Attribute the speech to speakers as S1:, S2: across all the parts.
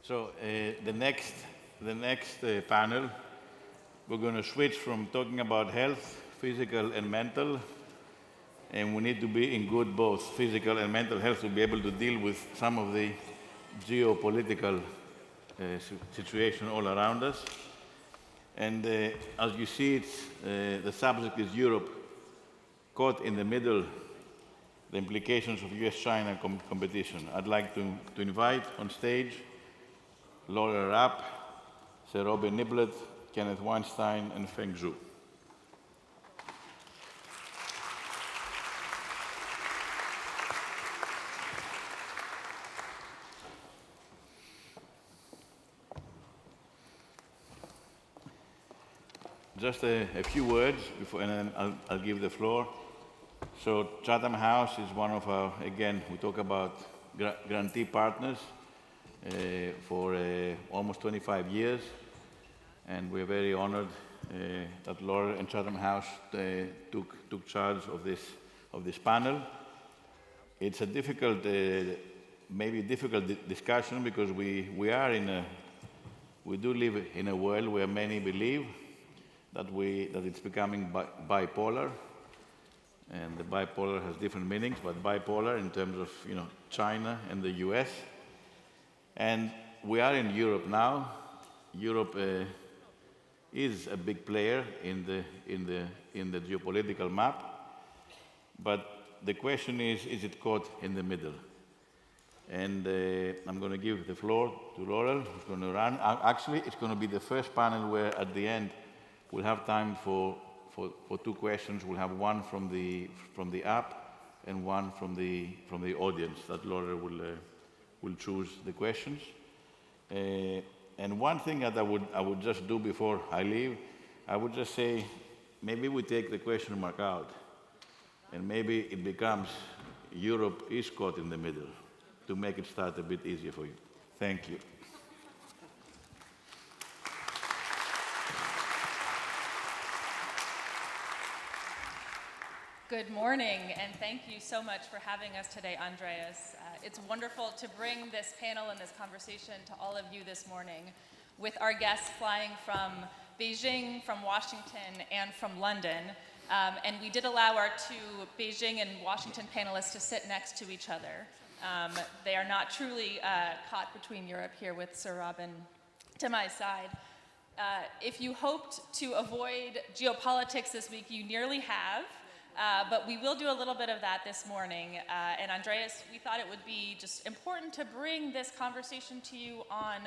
S1: So the next panel, we're going to switch from talking about health, physical and mental, and we need to be in good both physical and mental health to be able to deal with some of the geopolitical situation all around us. And as you see, the subject is Europe caught in the middle, the implications of US-China competition. I'd like to invite on stage Laura Rapp, Sir Robin Niblett, Kenneth Weinstein, and Feng Zhu. Just a few words, before, and then I'll give the floor. So Chatham House is one of our, again, we talk about grantee partners for almost 25 years. And we're very honored that Laura and Chatham House took charge of this panel. It's a difficult, maybe difficult discussion because we do live in a world where many believe that it's becoming bipolar, and the bipolar has different meanings, but bipolar in terms of China and the US. And we are in Europe now. Europe is a big player in the geopolitical map, but the question is it caught in the middle? And I'm going to give the floor to Laurel, who's going to run. Actually, it's going to be the first panel where at the end we'll have time for two questions. We'll have one from the app and one from the audience that Laura will choose the questions. And one thing that I would just do before I leave, I would just say maybe we take the question mark out, and maybe it becomes Europe is caught in the middle to make it start a bit easier for you. Thank you.
S2: Good morning, and thank you so much for having us today, Andreas. It's wonderful to bring this panel and this conversation to all of you this morning with our guests flying from Beijing, from Washington, and from London. And we did allow our two Beijing and Washington panelists to sit next to each other. They are not truly caught between Europe here with Sir Robin to my side. If you hoped to avoid geopolitics this week, you nearly have. But we will do a little bit of that this morning. And Andreas, we thought it would be just important to bring this conversation to you on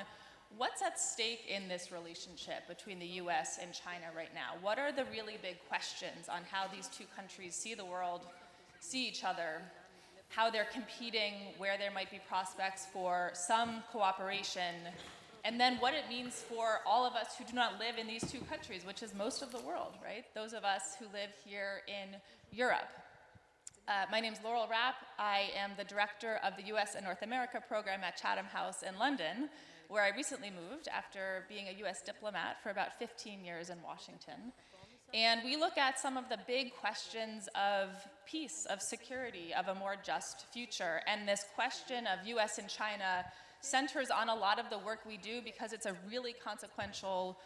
S2: what's at stake in this relationship between the US and China right now. What are the really big questions on how these two countries see the world, see each other, how they're competing, where there might be prospects for some cooperation, and then what it means for all of us who do not live in these two countries, which is most of the world, right? Those of us who live here in Europe. My name's Laurel Rapp. I am the director of the US and North America program at Chatham House in London, where I recently moved after being a US diplomat for about 15 years in Washington. And we look at some of the big questions of peace, of security, of a more just future. And this question of US and China centers on a lot of the work we do because it's a really consequential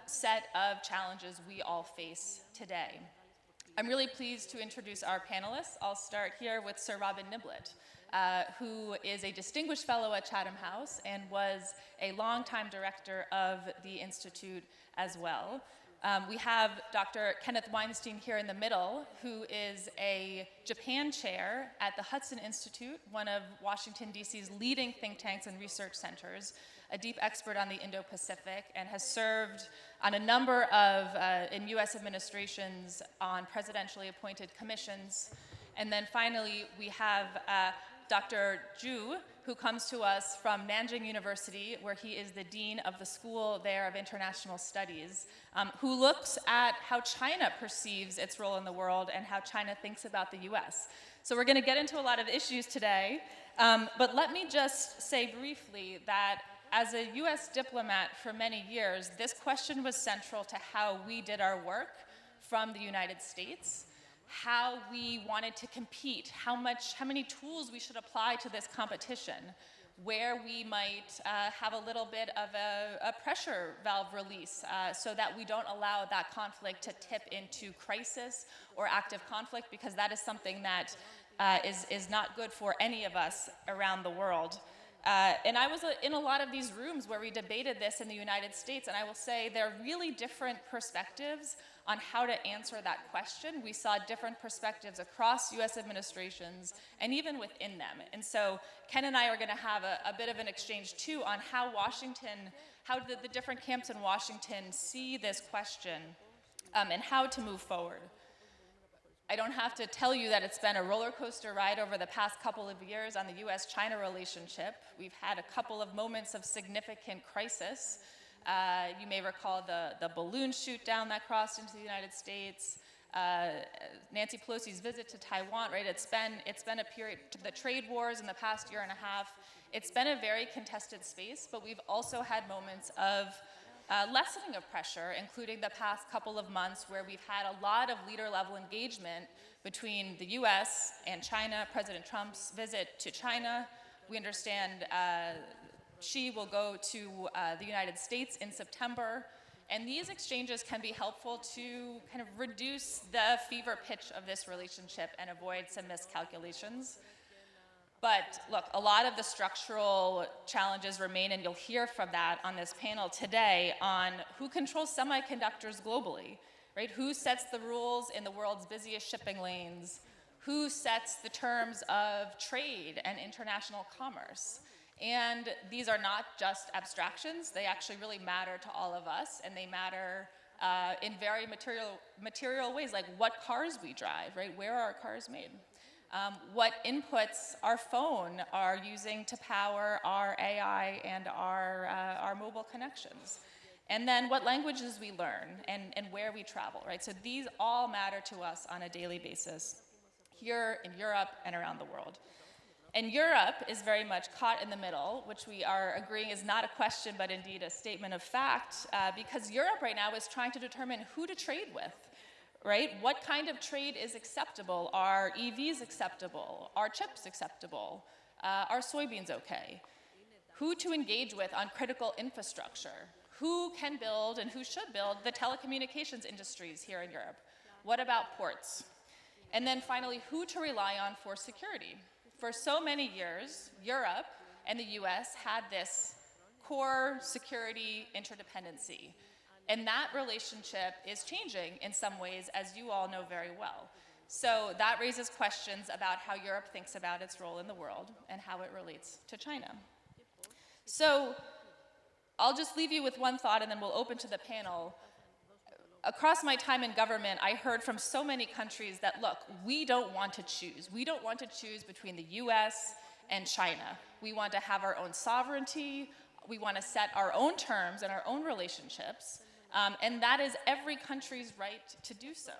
S2: set of challenges we all face today. I'm really pleased to introduce our panelists. I'll start here with Sir Robin Niblett, who is a distinguished fellow at Chatham House and was a longtime director of the Institute as well. We have Dr. Kenneth Weinstein here in the middle, who is a Japan chair at the Hudson Institute, one of Washington, D.C.'s leading think tanks and research centers, a deep expert on the Indo-Pacific, and has served on a number of, in U.S. administrations, on presidentially appointed commissions. And then finally, we have Dr. Zhu, who comes to us from Nanjing University, where he is the dean of the School there of International Studies, who looks at how China perceives its role in the world and how China thinks about the US. So we're going to get into a lot of issues today, but let me just say briefly that as a US diplomat for many years, this question was central to how we did our work from the United States, how we wanted to compete, how many tools we should apply to this competition, where we might have a little bit of a pressure valve release so that we don't allow that conflict to tip into crisis or active conflict, because that is something that is not good for any of us around the world. And I was in a lot of these rooms where we debated this in the United States, and I will say there are really different perspectives on how to answer that question. We saw different perspectives across US administrations and even within them. And so Ken and I are going to have a bit of an exchange too on how the different camps in Washington see this question and how to move forward. I don't have to tell you that it's been a roller coaster ride over the past couple of years on the US-China relationship. We've had a couple of moments of significant crisis. You may recall the balloon shoot down that crossed into the United States, Nancy Pelosi's visit to Taiwan, right? It's been a period, the trade wars in the past year and a half. It's been a very contested space, but we've also had moments of lessening of pressure, including the past couple of months where we've had a lot of leader-level engagement between the US and China. President Trump's visit to China, we understand Xi will go to the United States in September. And these exchanges can be helpful to kind of reduce the fever pitch of this relationship and avoid some miscalculations. But look, a lot of the structural challenges remain, and you'll hear from that on this panel today on who controls semiconductors globally, right? Who sets the rules in the world's busiest shipping lanes? Who sets the terms of trade and international commerce? And these are not just abstractions. They actually really matter to all of us, and they matter in very material ways, like what cars we drive, right? Where are our cars made? What inputs our phone are using to power our AI and our mobile connections. And then what languages we learn and where we travel, right? So these all matter to us on a daily basis here in Europe and around the world. And Europe is very much caught in the middle, which we are agreeing is not a question, but indeed a statement of fact, because Europe right now is trying to determine who to trade with, right? What kind of trade is acceptable? Are EVs acceptable? Are chips acceptable? Are soybeans okay? Who to engage with on critical infrastructure? Who can build and who should build the telecommunications industries here in Europe? What about ports? And then finally, who to rely on for security? For so many years, Europe and the US had this core security interdependency. And that relationship is changing in some ways, as you all know very well. So that raises questions about how Europe thinks about its role in the world and how it relates to China. So I'll just leave you with one thought and then we'll open to the panel. Across my time in government, I heard from so many countries that, look, we don't want to choose. We don't want to choose between the US and China. We want to have our own sovereignty. We want to set our own terms and our own relationships. And that is every country's right to do so.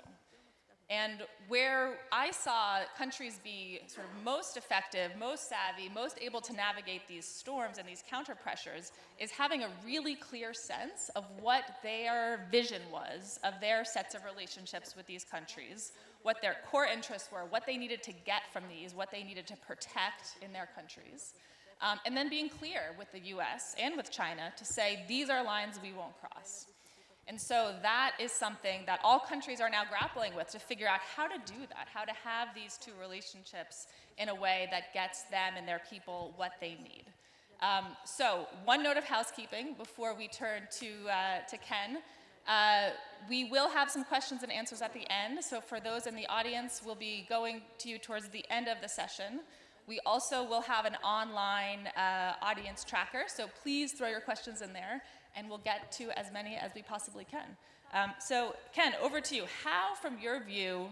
S2: And where I saw countries be sort of most effective, most savvy, most able to navigate these storms and these counter pressures is having a really clear sense of what their vision was of their sets of relationships with these countries, what their core interests were, what they needed to get from these, what they needed to protect in their countries. And then being clear with the US and with China to say, these are lines we won't cross. And so that is something that all countries are now grappling with to figure out how to do that, how to have these two relationships in a way that gets them and their people what they need. So one note of housekeeping before we turn to Ken. We will have some questions and answers at the end. So for those in the audience, we'll be going to you towards the end of the session. We also will have an online audience tracker, so please throw your questions in there, and we'll get to as many as we possibly can. So Ken, over to you. How, from your view,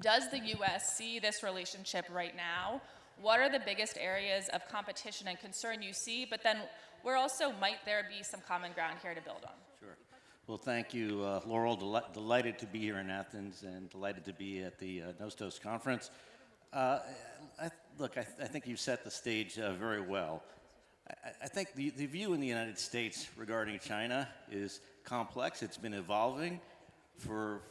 S2: does the US see this relationship right now? What are the biggest areas of competition and concern you see? But then where also might there be some common ground here to build on?
S3: Sure. Well, thank you, Laurel. Delighted to be here in Athens and delighted to be at the Nostos conference. I think you've set the stage very well. I think the view in the United States regarding China is complex. It's been evolving for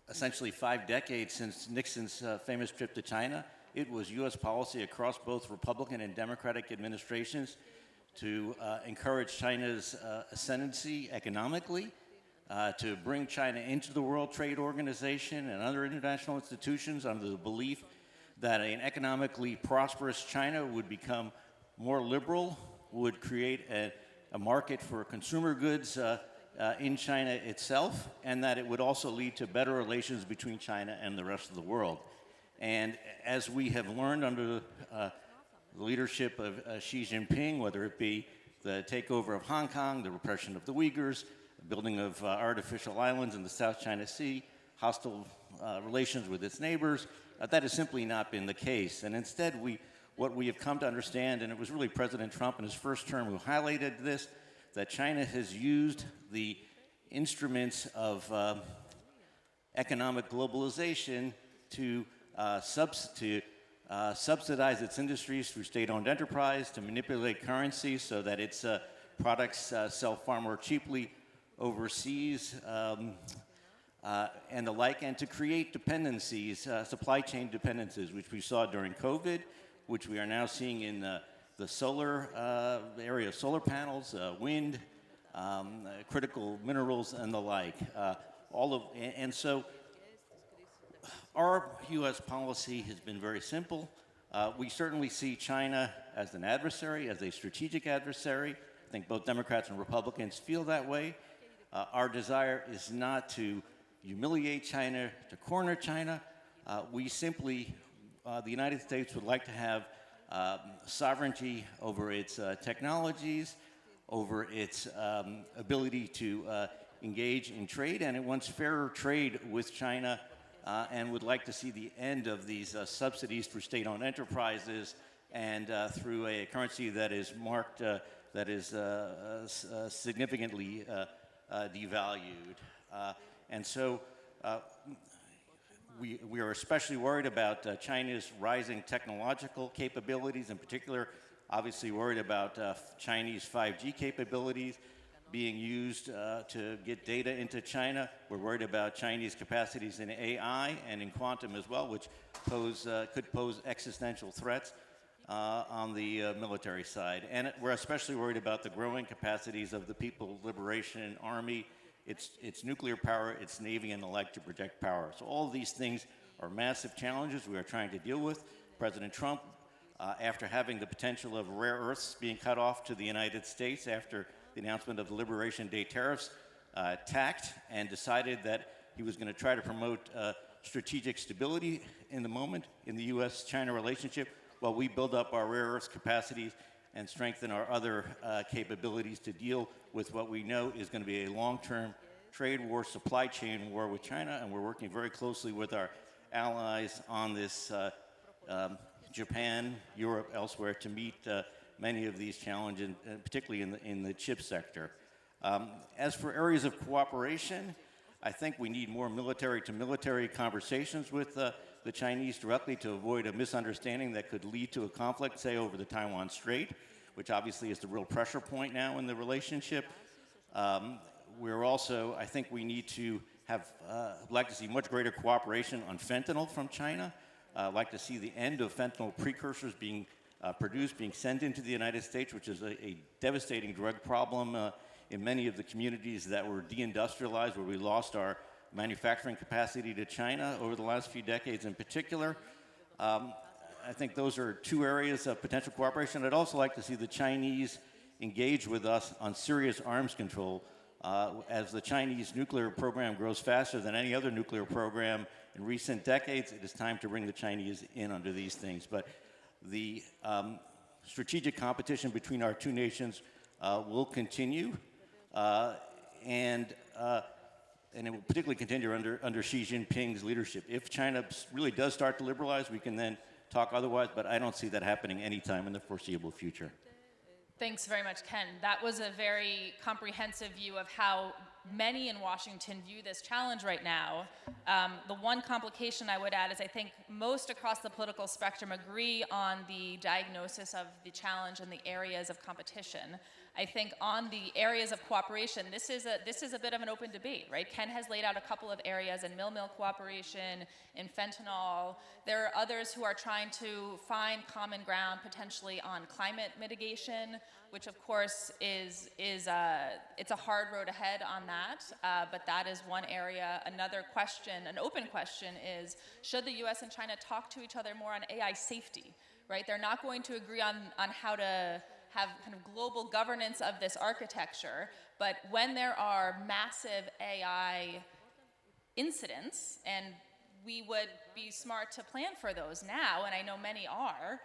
S3: essentially 5 decades since Nixon's famous trip to China it was U.S. policy across both Republican and Democratic administrations to encourage China's ascendancy economically, to bring China into the World Trade Organization and other international institutions under the belief that an economically prosperous China would become more liberal, would create a market for consumer goods in China itself, and that it would also lead to better relations between China and the rest of the world. And as we have learned under the leadership of Xi Jinping, whether it be the takeover of Hong Kong, the repression of the Uyghurs, the building of artificial islands in the South China Sea, hostile relations with its neighbors, that has simply not been the case. And instead, what we have come to understand, and it was really President Trump in his first term who highlighted this, that China has used the instruments of economic globalization to subsidize its industries through state-owned enterprise, to manipulate currency so that its products sell far more cheaply overseas, and the like, and to create dependencies, supply chain dependencies, which we saw during COVID, which we are now seeing in the solar area of solar panels, wind, critical minerals, and the like. And so our U.S. policy has been very simple. We certainly see China as an adversary, as a strategic adversary. I think both Democrats and Republicans feel that way. Our desire is not to humiliate China, to corner China. We simply, the United States would like to have sovereignty over its technologies, over its ability to engage in trade, and it wants fairer trade with China, and would like to see the end of these subsidies for state-owned enterprises and through a currency that is marked, that is significantly devalued. And so we are especially worried about China's rising technological capabilities, in particular, obviously worried about Chinese 5G capabilities being used to get data into China. We're worried about Chinese capacities in AI and in quantum as well, which could pose existential threats on the military side. And we're especially worried about the growing capacities of the People's Liberation Army, its nuclear power, its navy, and the like to project power. So all of these things are massive challenges we are trying to deal with. President Trump, after having the potential of rare earths being cut off to the United States after the announcement of the Liberation Day tariffs, tacked and decided that he was going to try to promote strategic stability in the moment in the U.S.-China relationship while we build up our rare earths capacities and strengthen our other capabilities to deal with what we know is going to be a long-term trade war, supply chain war with China, and we're working very closely with our allies on this, Japan, Europe, elsewhere, to meet many of these challenges, particularly in the chip sector. As for areas of cooperation, I think we need more military-to-military conversations with the Chinese directly to avoid a misunderstanding that could lead to a conflict, say, over the Taiwan Strait, which obviously is the real pressure point now in the relationship. We're also, I think we need to like to see much greater cooperation on fentanyl from China. Like to see the end of fentanyl precursors being produced, being sent into the United States, which is a devastating drug problem in many of the communities that were deindustrialized, where we lost our manufacturing capacity to China over the last few decades in particular. I think those are two areas of potential cooperation. I'd also like to see the Chinese engage with us on serious arms control. As the Chinese nuclear program grows faster than any other nuclear program in recent decades, it is time to bring the Chinese in under these things. But the strategic competition between our two nations will continue, and it will particularly continue under Xi Jinping's leadership. If China really does start to liberalize, we can then talk otherwise, but I don't see that happening anytime in the foreseeable future.
S2: Thanks very much, Ken. That was a very comprehensive view of how many in Washington view this challenge right now. The one complication I would add is I think most across the political spectrum agree on the diagnosis of the challenge and the areas of competition. I think on the areas of cooperation, this is a bit of an open debate, right? Ken has laid out a couple of areas in mill cooperation, in fentanyl. There are others who are trying to find common ground potentially on climate mitigation, which of course it's a hard road ahead on that, but that is one area. Another question, an open question is, should the US and China talk to each other more on AI safety, right? They're not going to agree on how to have kind of global governance of this architecture, but when there are massive AI incidents, and we would be smart to plan for those now, and I know many are,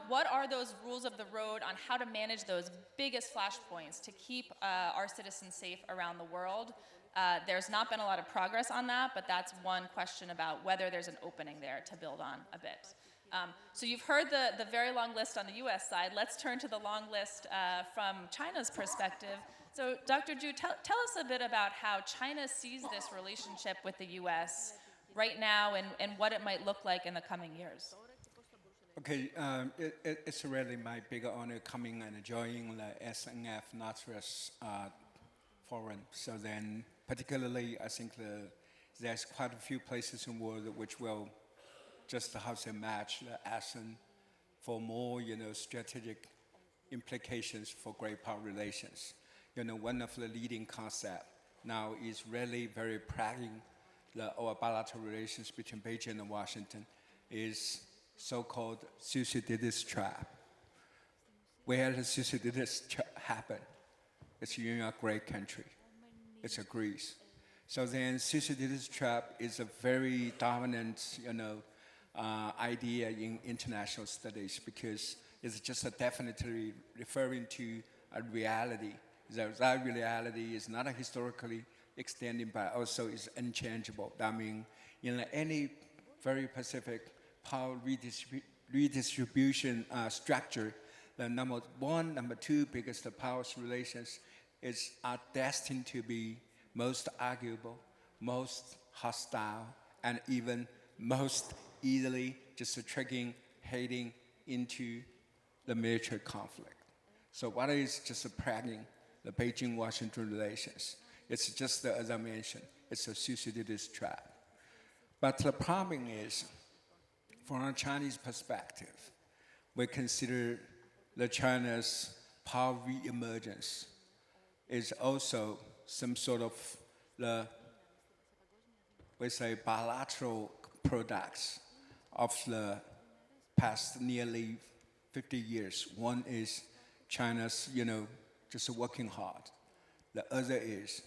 S2: what are those rules of the road on how to manage those biggest flashpoints to keep our citizens safe around the world? There's not been a lot of progress on that, but that's one question about whether there's an opening there to build on a bit. So you've heard the very long list on the US side. Let's turn to the long list from China's perspective. So Dr. Zhu, tell us a bit about how China sees this relationship with the US right now and what it might look like in the coming years.
S4: Okay, it's really my big honor coming and joining the SNF Nostos forum. So then, particularly, I think there's quite a few places in the world which will just match the ASEAN for more, strategic implications for great power relations. One of the leading concepts now is really very practicing our bilateral relations between Beijing and Washington is so-called Thucydides trap. Where does Thucydides happen? It's in a great country. It's a Greece. So then Thucydides trap is a very dominant, idea in international studies because it's just definitely referring to a reality. That reality is not historically extending, but also is unchangeable. That means in any very specific power redistribution structure, the number one, number two biggest power relations are destined to be most arguable, most hostile, and even most easily just triggering, heading into the military conflict. So what is just plaguing the Beijing-Washington relations? It's just, as I mentioned, it's a Thucydides trap. But the problem is, from a Chinese perspective, we consider the China's power re-emergence is also some sort of bilateral products of the past nearly 50 years. One is China's, just working hard. The other is,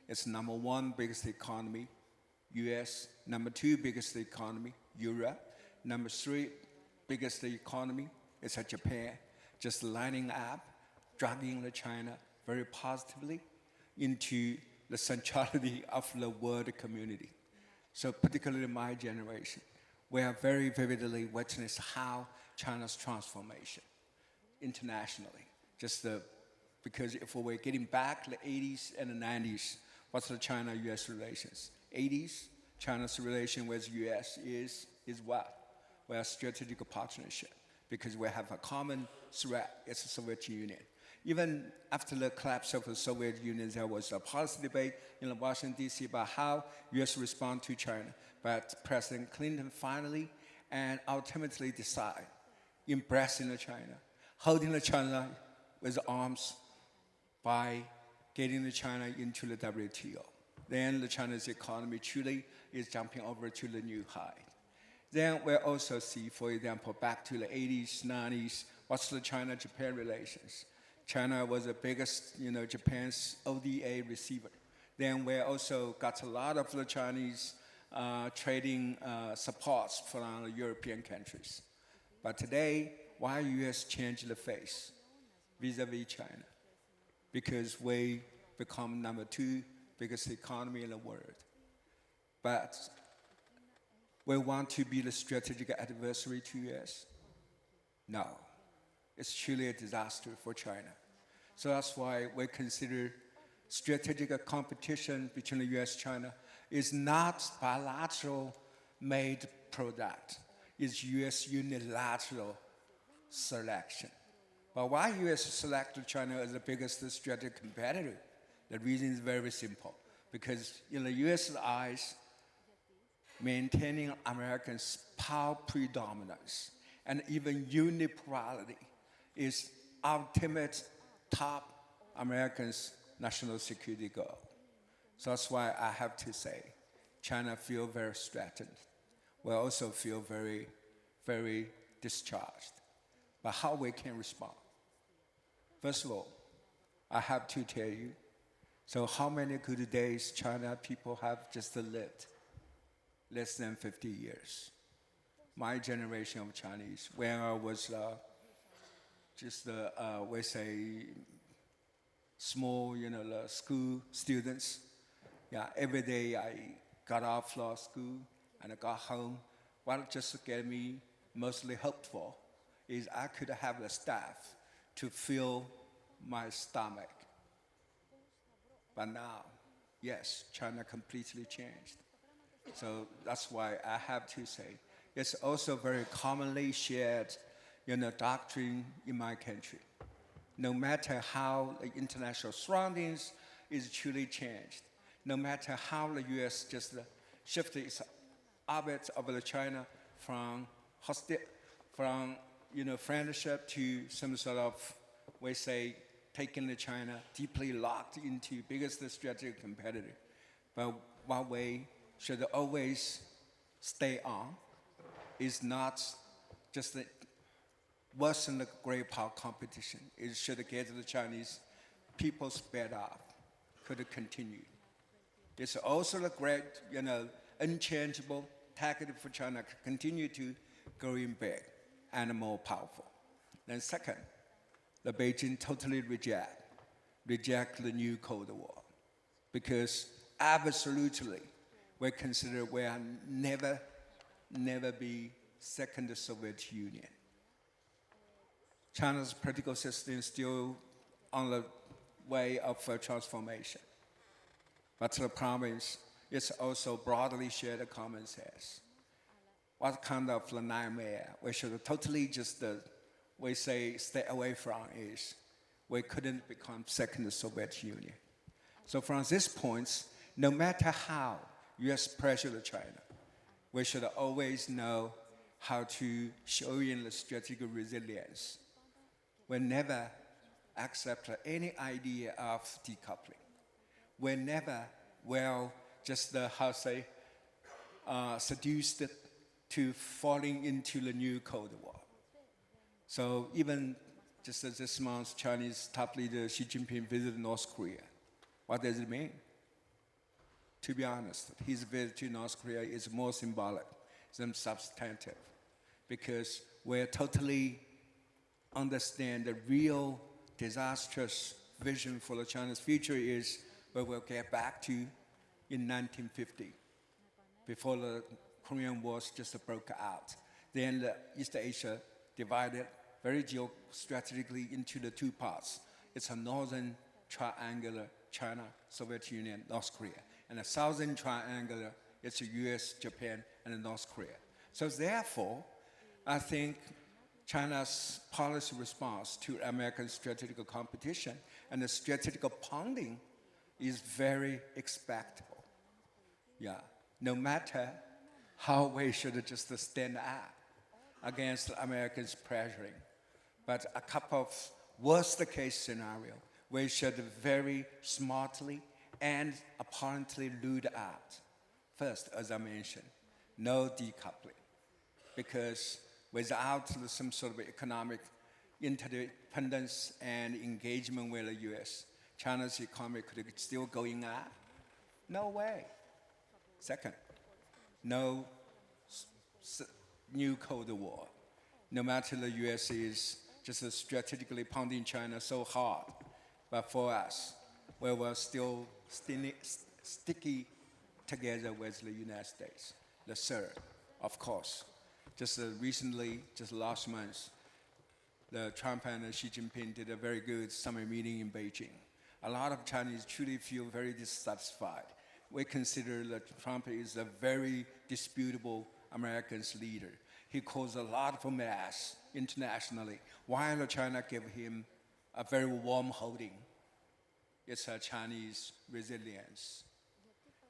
S4: it's number one biggest economy, US, number two biggest economy, Europe, number three biggest economy is Japan, just lining up, dragging China very positively into the centrality of the world community. So particularly my generation, we have very vividly witnessed how China's transformation internationally, because if we're getting back the 80s and the 90s, what's the China-US relations? 80s, China's relation with US is what? We have strategic partnership because we have a common threat, it's the Soviet Union. Even after the collapse of the Soviet Union, there was a policy debate in Washington, D.C. about how US respond to China. But President Clinton finally and ultimately decided embracing China, holding China with arms by getting China into the WTO. Then the China's economy truly is jumping over to the new height. Then we also see, for example, back to the 80s, 90s, what's the China-Japan relations? China was the biggest, Japan's ODA receiver. Then we also got a lot of the Chinese trading supports from the European countries. But today, why US changed the face vis-a-vis China? Because we become number two biggest economy in the world. But we want to be the strategic adversary to US? No. It's truly a disaster for China. So that's why we consider strategic competition between the US and China is not bilateral made product. It's U.S. unilateral selection. But why U.S. selected China as the biggest strategic competitor? The reason is very simple. Because in the U.S.'s eyes, maintaining Americans' power predominance and even unipolarity is ultimate top Americans' national security goal. So that's why I have to say, China feel very threatened. We also feel very, very discharged. But how we can respond? First of all, I have to tell you, so how many good days China people have just lived? Less than 50 years. My generation of Chinese, when I was we say, small, the school students, every day I got off law school and I got home. What just get me mostly hopeful is I could have the staff to fill my stomach. But now, yes, China completely changed. So that's why I have to say, it's also very commonly shared, doctrine in my country. No matter how the international surroundings is truly changed, no matter how the U.S. just shifted its orbit over China from friendship to some sort of, we say, taking the China deeply locked into biggest strategic competitor. But what we should always stay on is not just worsen the great power competition. It should get the Chinese people sped up, could continue. It's also the great, unchangeable tactic for China to continue to growing big and more powerful. Then second, the Beijing totally reject the new Cold War, because absolutely we consider we are never be second Soviet Union. China's political system is still on the way of transformation. But the problem is, it's also broadly shared common sense. What kind of nightmare we should totally just, we say, stay away from is we couldn't become second Soviet Union. So from this point, no matter how US pressure China, we should always know how to show in the strategic resilience. We never accept any idea of decoupling. We never will just, seduced to falling into the new Cold War. So even just this month, Chinese top leader Xi Jinping visited North Korea. What does it mean? To be honest, his visit to North Korea is more symbolic than substantive, because we totally understand the real disastrous vision for the China's future is we will get back to in 1950, before the Korean Wars just broke out. Then the East Asia divided very geostrategically into the two parts. It's a northern triangular, China, Soviet Union, North Korea. And a southern triangular, it's the US, Japan, and North Korea. So therefore, I think China's policy response to American strategic competition and the strategic pounding is very expectable. No matter how we should just stand up against Americans pressuring, but a couple of worst case scenario, we should very smartly and apparently ruled out. First, as I mentioned, no decoupling, because without some sort of economic interdependence and engagement with the US, China's economy could still going up? No way. Second, no new Cold War. No matter the US is just strategically pounding China so hard, but for us, we were still sticky together with the United States. The third, of course, just recently, just last month, the Trump and Xi Jinping did a very good summer meeting in Beijing. A lot of Chinese truly feel very dissatisfied we consider that Trump is a very disputable American leader. He caused a lot of mess internationally, while China gave him a very warm holding. It's a Chinese resilience.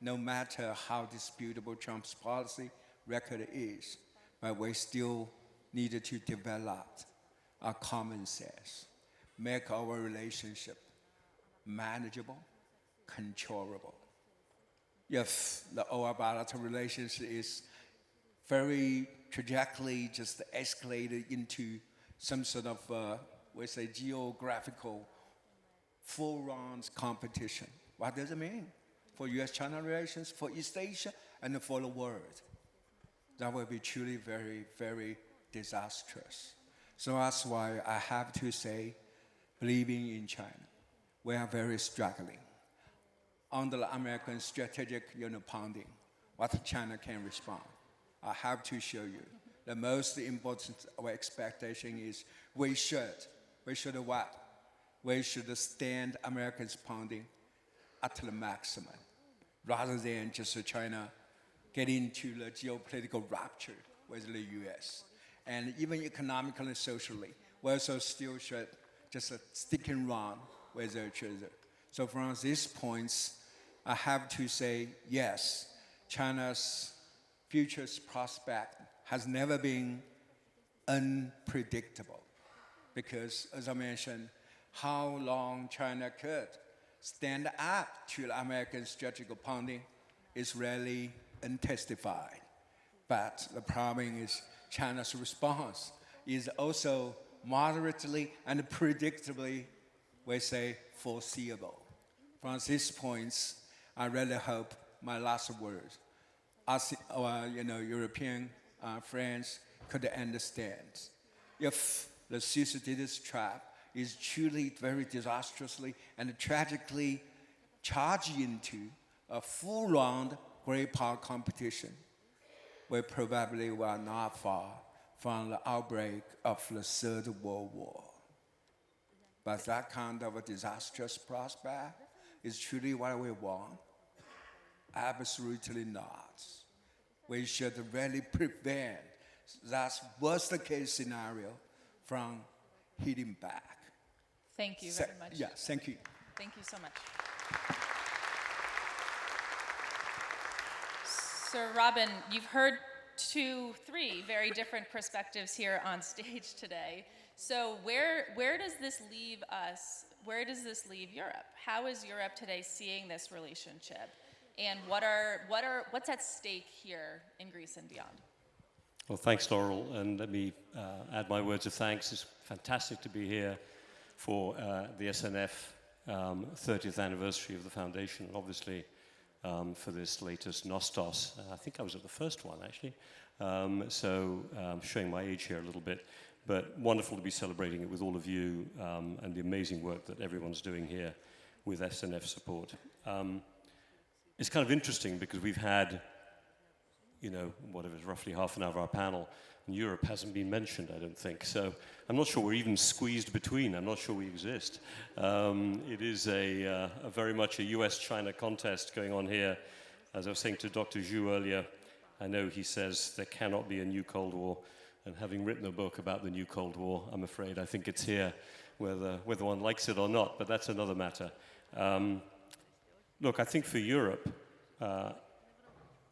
S4: No matter how disputable Trump's policy record is, but we still needed to develop a common sense, make our relationship manageable, controllable. If our bilateral relationship is very tragically just escalated into some sort of, we say, geographical full rounds competition, what does it mean for US-China relations, for East Asia, and for the world? That will be truly very, very disastrous. So that's why I have to say, believing in China, we are very struggling. Under the American strategic pounding, what China can respond. I have to show you. The most important of our expectation is we should what? We should stand Americans pounding at the maximum, rather than just China get into the geopolitical rupture with the US. And even economically and socially, we also still should just sticking around with each other. So from these points, I have to say, yes, China's future prospect has never been unpredictable. Because, as I mentioned, how long China could stand up to the American strategic pounding is really untestified. But the problem is China's response is also moderately and predictably, we say, foreseeable. From these points, I really hope my last words, us, our European friends could understand. If the Thucydides trap is truly very disastrously and tragically charged into a full-round great power competition, we probably were not far from the outbreak of the Third World War. But that kind of a disastrous prospect is truly what we want? Absolutely not. We should really prevent that worst-case scenario from hitting back.
S2: Thank you very much.
S4: Yeah, thank you.
S2: Thank you so much. Sir Robin, you've heard three very different perspectives here on stage today. So where does this leave us? Where does this leave Europe? How is Europe today seeing this relationship? And what's at stake here in Greece and beyond?
S5: Well, thanks, Laurel, and let me add my words of thanks. It's fantastic to be here for the SNF 30th anniversary of the foundation, and obviously for this latest Nostos. I think I was at the first one, actually, so showing my age here a little bit, but wonderful to be celebrating it with all of you and the amazing work that everyone's doing here with SNF support. It's kind of interesting because we've had, whatever, roughly half an hour of our panel, and Europe hasn't been mentioned, I don't think. So I'm not sure we're even squeezed between. I'm not sure we exist. It is a very much a US-China contest going on here. As I was saying to Dr. Zhu earlier, I know he says there cannot be a new Cold War. And having written a book about the new Cold War, I'm afraid I think it's here, whether one likes it or not, but that's another matter. Look, I think for Europe,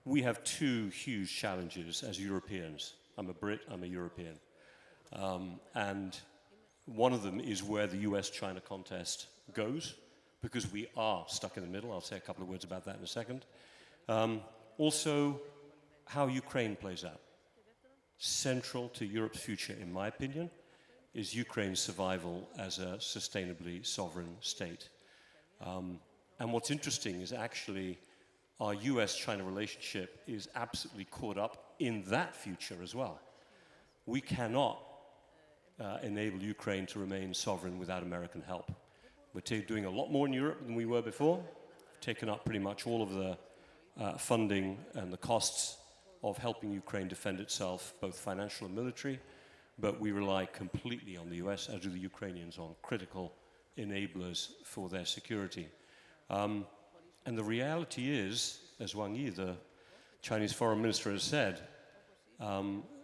S5: we have two huge challenges as Europeans. I'm a Brit, I'm a European. And one of them is where the US-China contest goes, because we are stuck in the middle. I'll say a couple of words about that in a second. Also, how Ukraine plays out. Central to Europe's future, in my opinion, is Ukraine's survival as a sustainably sovereign state. And what's interesting is actually our US-China relationship is absolutely caught up in that future as well. We cannot enable Ukraine to remain sovereign without American help. We're doing a lot more in Europe than we were before. We've taken up pretty much all of the funding and the costs of helping Ukraine defend itself, both financial and military, but we rely completely on the US, as do the Ukrainians, on critical enablers for their security. And the reality is, as Wang Yi, the Chinese foreign minister, has said,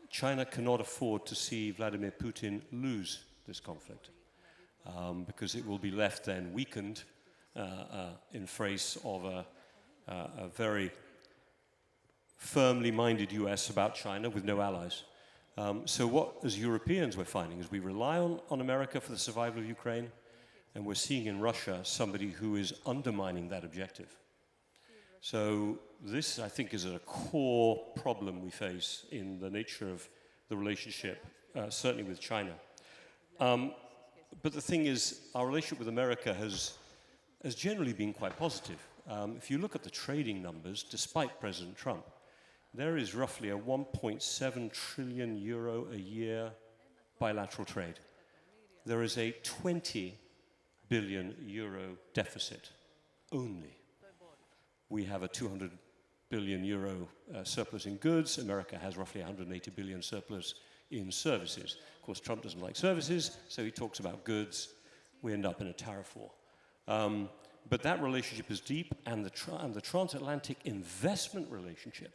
S5: China cannot afford to see Vladimir Putin lose this conflict, because it will be left then weakened in face of a very firmly minded US about China with no allies. So what, as Europeans, we're finding is we rely on America for the survival of Ukraine, and we're seeing in Russia somebody who is undermining that objective. So this, I think, is a core problem we face in the nature of the relationship, certainly with China. But the thing is, our relationship with America has generally been quite positive. If you look at the trading numbers, despite President Trump, there is roughly a 1.7 trillion euro a year bilateral trade. There is a 20 billion euro deficit only. We have a 200 billion euro surplus in goods. America has roughly 180 billion surplus in services. Of course, Trump doesn't like services, so he talks about goods. We end up in a tariff war. But that relationship is deep, and the transatlantic investment relationship,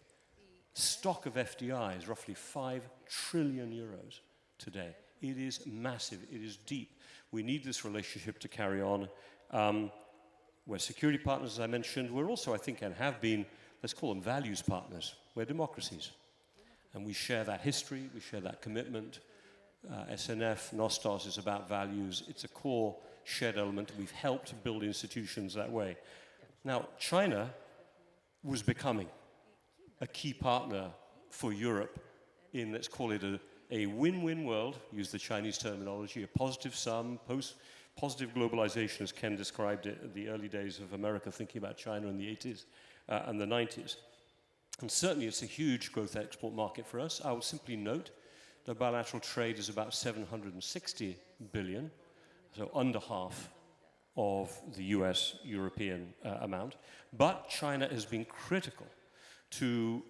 S5: stock of FDI is roughly 5 trillion euros today. It is massive. It is deep. We need this relationship to carry on. We're security partners, as I mentioned. We're also, I think, and have been, let's call them values partners. We're democracies. And we share that history. We share that commitment. SNF Nostos is about values. It's a core shared element. We've helped build institutions that way. Now, China was becoming a key partner for Europe in, let's call it a win-win world, use the Chinese terminology, a positive sum, positive globalization, as Ken described it at the early days of America thinking about China in the 80s and the 90s. And certainly it's a huge growth export market for us. I will simply note that bilateral trade is about 760 billion, so under half of the US-European amount. But China has been critical to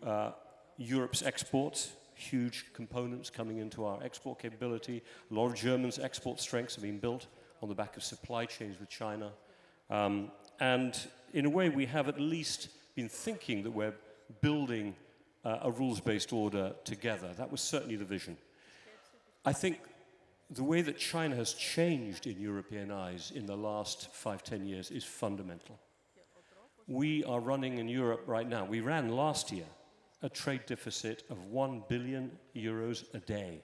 S5: Europe's exports, huge components coming into our export capability. A lot of Germany's export strengths have been built on the back of supply chains with China. And in a way, we have at least been thinking that we're building a rules-based order together. That was certainly the vision. I think the way that China has changed in European eyes in the last 5-10 years is fundamental. We are running in Europe right now, we ran last year a trade deficit of 1 billion euros a day.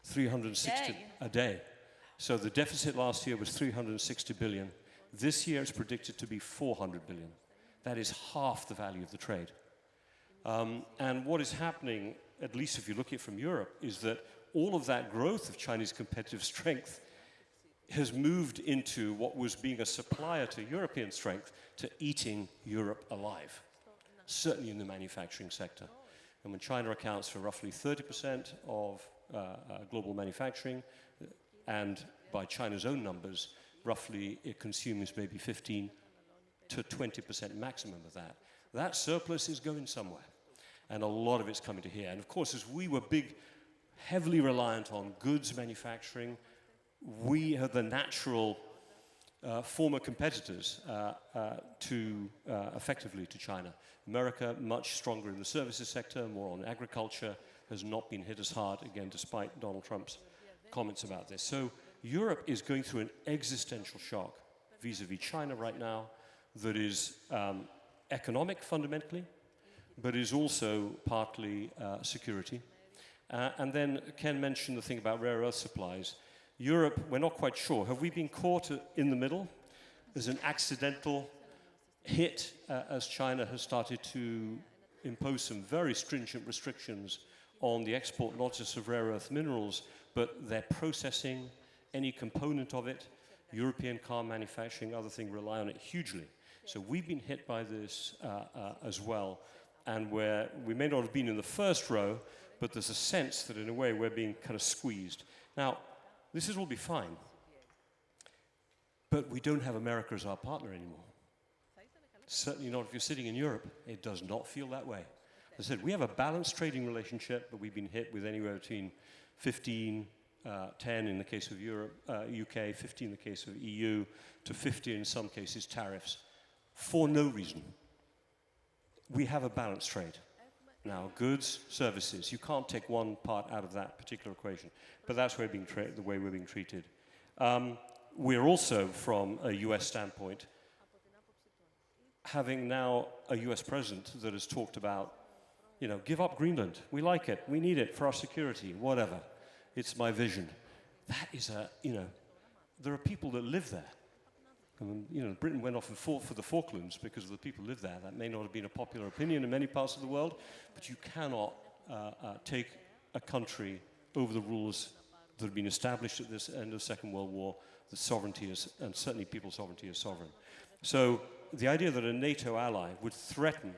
S5: 360 a day. So the deficit last year was 360 billion. This year it's predicted to be 400 billion. That is half the value of the trade. And what is happening, at least if you look at it from Europe, is that all of that growth of Chinese competitive strength has moved into what was being a supplier to European strength to eating Europe alive, certainly in the manufacturing sector. And when China accounts for roughly 30% of global manufacturing, and by China's own numbers, roughly it consumes maybe 15 to 20% maximum of that. That surplus is going somewhere, and a lot of it's coming to here. And of course, as we were heavily reliant on goods manufacturing, we are the natural former competitors effectively to China. America, much stronger in the services sector, more on agriculture, has not been hit as hard, again, despite Donald Trump's comments about this. So Europe is going through an existential shock vis-a-vis China right now that is economic fundamentally, but is also partly security. And then Ken mentioned the thing about rare earth supplies. Europe, we're not quite sure. Have we been caught in the middle as an accidental hit as China has started to impose some very stringent restrictions on the export, not just of rare earth minerals, but their processing, any component of it, European car manufacturing, other things rely on it hugely. So we've been hit by this as well. And we may not have been in the first row, but there's a sense that in a way we're being kind of squeezed. Now, this will be fine, but we don't have America as our partner anymore. Certainly not if you're sitting in Europe. It does not feel that way. As I said, we have a balanced trading relationship, but we've been hit with anywhere between 15, 10 in the case of Europe, UK, 50 in the case of EU, to 50 in some cases tariffs for no reason. We have a balanced trade. Now, goods, services, you can't take one part out of that particular equation, but that's the way we're being treated. We're also, from a US standpoint, having now a US president that has talked about, give up Greenland. We like it. We need it for our security, whatever. It's my vision. That is there are people that live there. Britain went off and fought for the Falklands because of the people who live there. That may not have been a popular opinion in many parts of the world, but you cannot take a country over the rules that have been established at this end of the Second World War. The sovereignty is, and certainly people's sovereignty is sovereign. So the idea that a NATO ally would threaten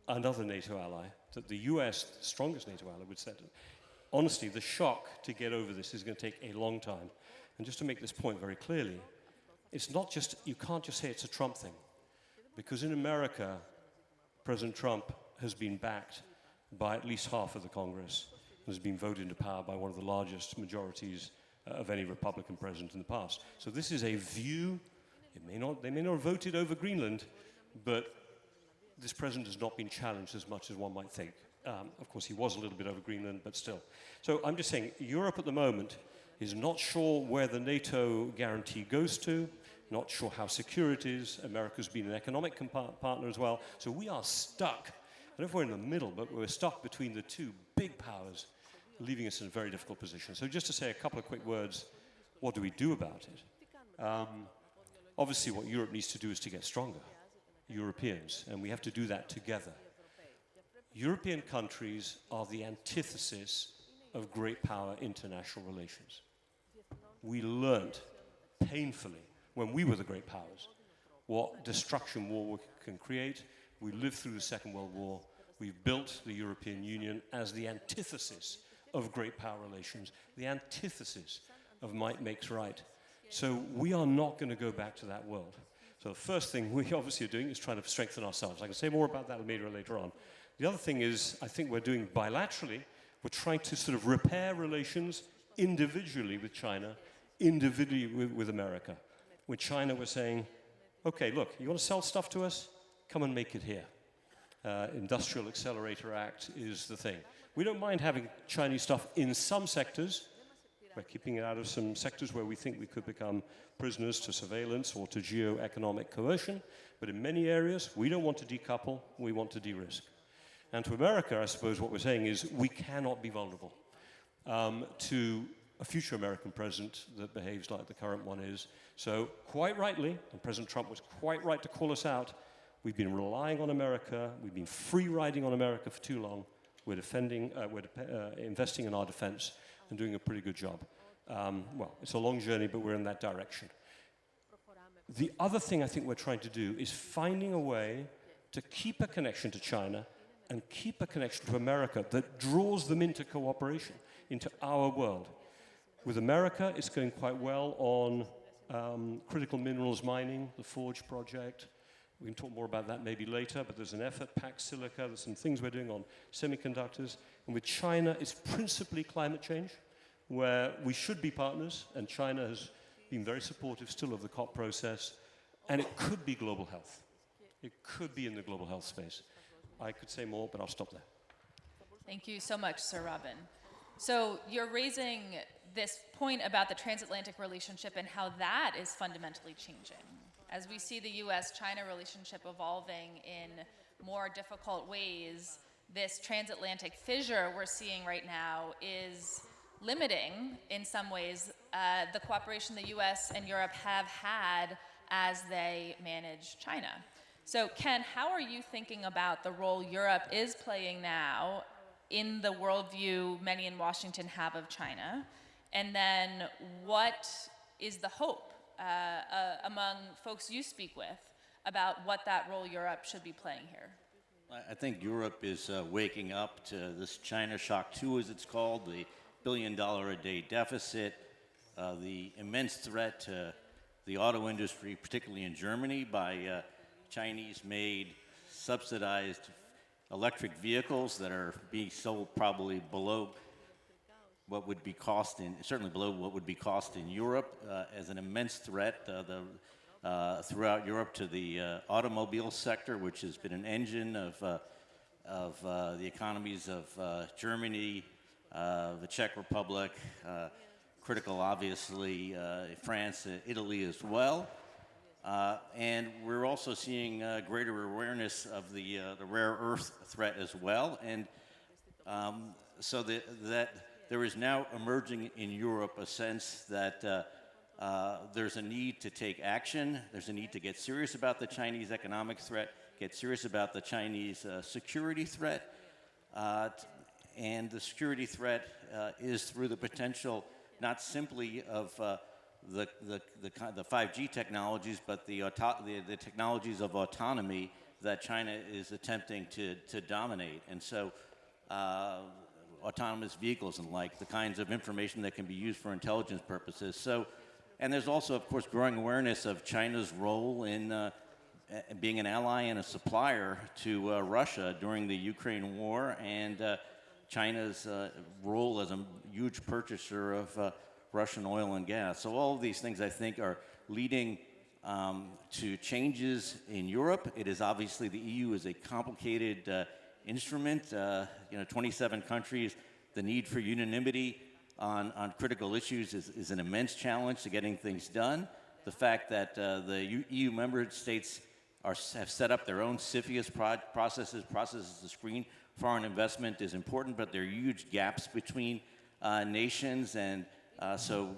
S5: another NATO ally, that the US, the strongest NATO ally, would threaten. Honestly, the shock to get over this is going to take a long time. And just to make this point very clearly, it's not just, you can't just say it's a Trump thing. Because in America, President Trump has been backed by at least half of the Congress and has been voted into power by one of the largest majorities of any Republican president in the past. So this is a view. They may not have voted over Greenland, but this president has not been challenged as much as one might think. Of course, he was a little bit over Greenland, but still. So I'm just saying, Europe at the moment is not sure where the NATO guarantee goes to, not sure how secure it is. America's been an economic partner as well. So we are stuck. I don't know if we're in the middle, but we're stuck between the two big powers, leaving us in a very difficult position. So just to say a couple of quick words, what do we do about it? Obviously, what Europe needs to do is to get stronger, Europeans, and we have to do that together. European countries are the antithesis of great power international relations. We learned painfully when we were the great powers what destruction war can create. We lived through the Second World War. We've built the European Union as the antithesis of great power relations, the antithesis of might makes right. So we are not going to go back to that world. So the first thing we obviously are doing is trying to strengthen ourselves. I can say more about that later on. The other thing is, I think we're doing bilaterally, we're trying to sort of repair relations individually with China, individually with America. With China, we're saying, okay, look, you want to sell stuff to us? Come and make it here. Industrial Accelerator Act is the thing. We don't mind having Chinese stuff in some sectors. We're keeping it out of some sectors where we think we could become prisoners to surveillance or to geo-economic coercion. But in many areas, we don't want to decouple, we want to de-risk. And to America, I suppose what we're saying is we cannot be vulnerable to a future American president that behaves like the current one is. So quite rightly, and President Trump was quite right to call us out, we've been relying on America, we've been free-riding on America for too long. We're investing in our defense and doing a pretty good job. Well, it's a long journey, but we're in that direction. The other thing I think we're trying to do is finding a way to keep a connection to China and keep a connection to America that draws them into cooperation, into our world. With America, it's going quite well on critical minerals mining, the Forge project. We can talk more about that maybe later, but there's an effort, Pax Silica, there's some things we're doing on semiconductors. And with China, it's principally climate change, where we should be partners, and China has been very supportive still of the COP process, and it could be global health. It could be in the global health space. I could say more, but I'll stop there.
S2: Thank you so much, Sir Robin. So you're raising this point about the transatlantic relationship and how that is fundamentally changing. As we see the US-China relationship evolving in more difficult ways, this transatlantic fissure we're seeing right now is limiting, in some ways, the cooperation the US and Europe have had as they manage China. So Ken, how are you thinking about the role Europe is playing now in the worldview many in Washington have of China? And then what is the hope among folks you speak with about what that role Europe should be playing here?
S3: I think Europe is waking up to this China Shock 2, as it's called, the billion-a-day deficit, the immense threat to the auto industry, particularly in Germany, by Chinese-made, subsidized electric vehicles that are being sold probably below what would be cost in, certainly below what would be cost in Europe, as an immense threat. The throughout Europe to the automobile sector, which has been an engine of the economies of Germany, the Czech Republic, critical, obviously, France, Italy as well. And we're also seeing greater awareness of the rare earth threat as well. And so that there is now emerging in Europe a sense that there's a need to take action. There's a need to get serious about the Chinese economic threat, get serious about the Chinese security threat. And the security threat is through the potential not simply of the 5G technologies, but the technologies of autonomy that China is attempting to dominate. And so autonomous vehicles and like the kinds of information that can be used for intelligence purposes. So, and there's also, of course, growing awareness of China's role in being an ally and a supplier to Russia during the Ukraine war, and China's role as a huge purchaser of Russian oil and gas. So all of these things, I think, are leading to changes in Europe. It is obviously, the EU is a complicated instrument, 27 countries. The need for unanimity on critical issues is an immense challenge to getting things done. The fact that the EU member states have set up their own CFIUS processes to screen foreign investment is important, but there are huge gaps between nations, and so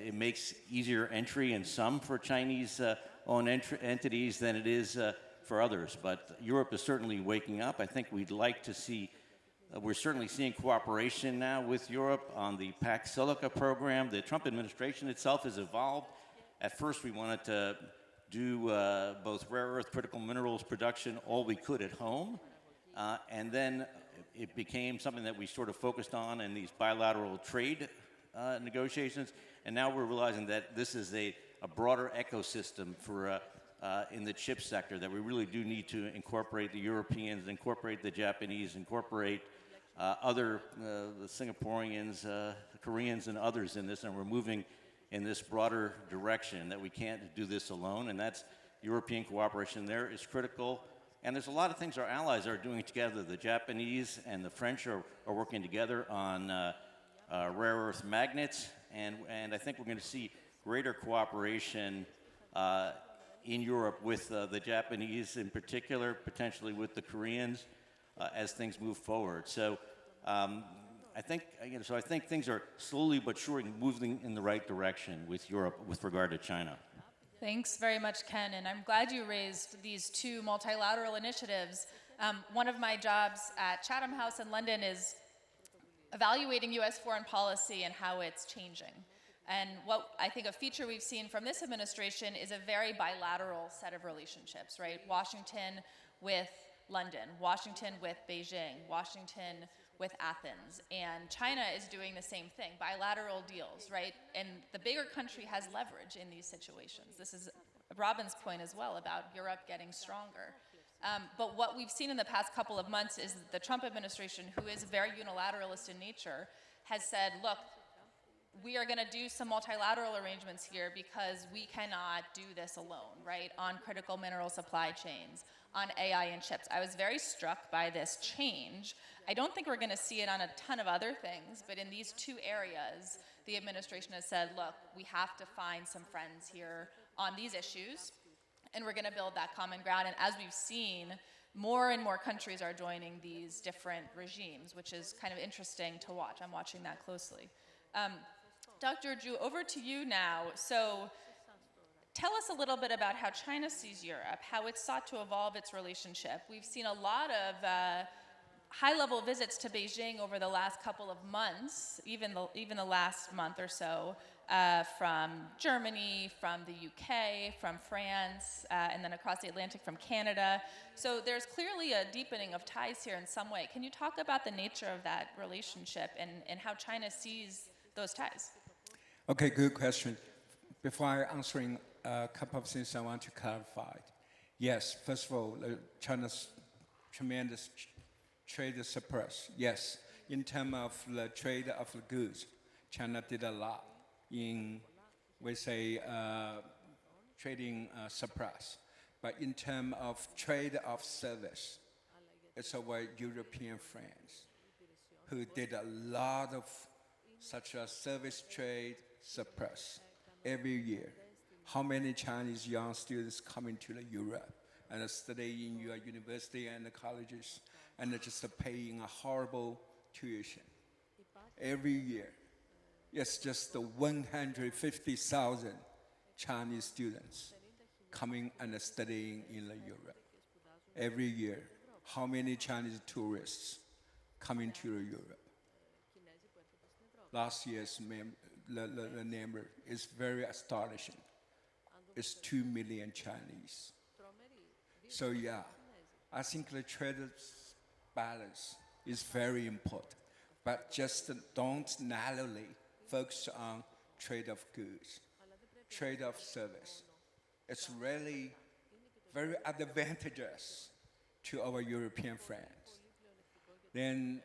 S3: it makes easier entry in some for Chinese-owned entities than it is for others. But Europe is certainly waking up. I think we'd like to see, we're certainly seeing cooperation now with Europe on the Pax Silica program. The Trump administration itself has evolved. At first, we wanted to do both rare earth critical minerals production all we could at home. And then it became something that we sort of focused on in these bilateral trade negotiations. And now we're realizing that this is a broader ecosystem for in the chip sector, that we really do need to incorporate the Europeans, incorporate the Japanese, incorporate the Singaporeans, the Koreans, and others in this. And we're moving in this broader direction, that we can't do this alone. And that's European cooperation there is critical. And there's a lot of things our allies are doing together. The Japanese and the French are working together on rare earth magnets, and I think we're going to see greater cooperation in Europe with the Japanese in particular, potentially with the Koreans, as things move forward. So I think things are slowly but surely moving in the right direction with Europe with regard to China.
S2: Thanks very much, Ken, and I'm glad you raised these two multilateral initiatives. One of my jobs at Chatham House in London is evaluating U.S. foreign policy and how it's changing. And what I think a feature we've seen from this administration is a very bilateral set of relationships, right? Washington with London, Washington with Beijing, Washington with Athens, and China is doing the same thing, bilateral deals, right? And the bigger country has leverage in these situations. This is Robin's point as well about Europe getting stronger. But what we've seen in the past couple of months is the Trump administration, who is very unilateralist in nature, has said, look, we are going to do some multilateral arrangements here because we cannot do this alone, right? On critical mineral supply chains, on AI and chips. I was very struck by this change. I don't think we're going to see it on a ton of other things, but in these two areas, the administration has said, look, we have to find some friends here on these issues, and we're going to build that common ground. And as we've seen, more and more countries are joining these different regimes, which is kind of interesting to watch. I'm watching that closely. Dr. Zhu, over to you now. So tell us a little bit about how China sees Europe, how it's sought to evolve its relationship. We've seen a lot of high-level visits to Beijing over the last couple of months, even the last month or so, from Germany, from the UK, from France, and then across the Atlantic from Canada. So there's clearly a deepening of ties here in some way. Can you talk about the nature of that relationship and how China sees those ties?
S4: Okay, good question. Before answering a couple of things, I want to clarify. Yes, first of all, China's tremendous trade surplus. Yes, in terms of the trade of the goods, China did a lot in, we say, trading surplus. But in terms of trade of service, it's our European friends who did a lot of such a service trade surplus every year. How many Chinese young students coming to Europe and study in your university and the colleges and just paying a horrible tuition every year? It's just 150,000 Chinese students coming and studying in Europe every year. How many Chinese tourists coming to Europe? Last year's the number is very astonishing. It's 2 million Chinese. So yeah, I think the trade balance is very important, but just don't narrowly focus on trade of goods, trade of service. It's really very advantageous to our European friends. Then,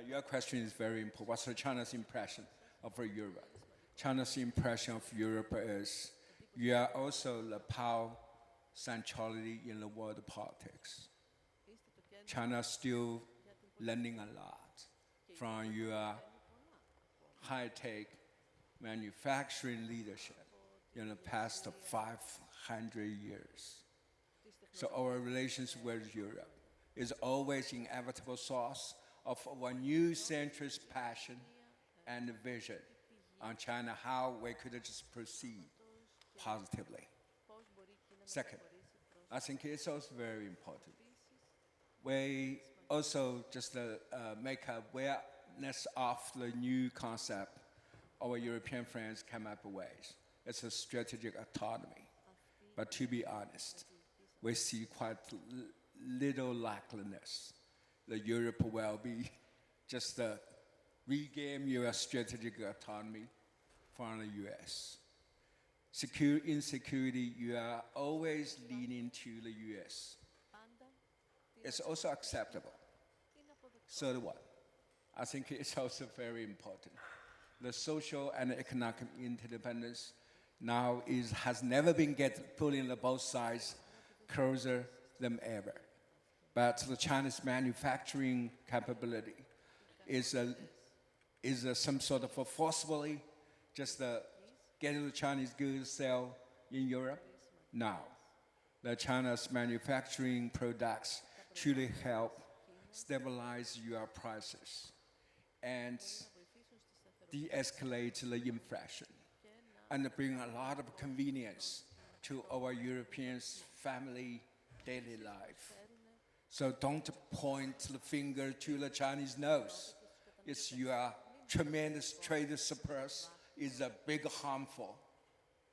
S4: your question is very important. What's China's impression of Europe? China's impression of Europe is you are also the power centrality in the world politics. China's still learning a lot from your high-tech manufacturing leadership in the past 500 years. So our relations with Europe is always an inevitable source of our new centrist passion and vision on China, how we could just proceed positively. Second, I think it's also very important. We also just make awareness of the new concept our European friends came up with. It's a strategic autonomy. But to be honest, we see quite little likeliness that Europe will be just regain your strategic autonomy from the US. Insecurity, you are always leaning to the US. It's also acceptable. Third one, I think it's also very important. The social and economic interdependence now has never been pulling the both sides closer than ever. But the Chinese manufacturing capability is some sort of a forcibly just getting the Chinese goods sell in Europe? No. The China's manufacturing products truly help stabilize your prices and de-escalate the inflation and bring a lot of convenience to our Europeans' family daily life. So don't point the finger to the Chinese nose. It's your tremendous trade surplus is a big harmful.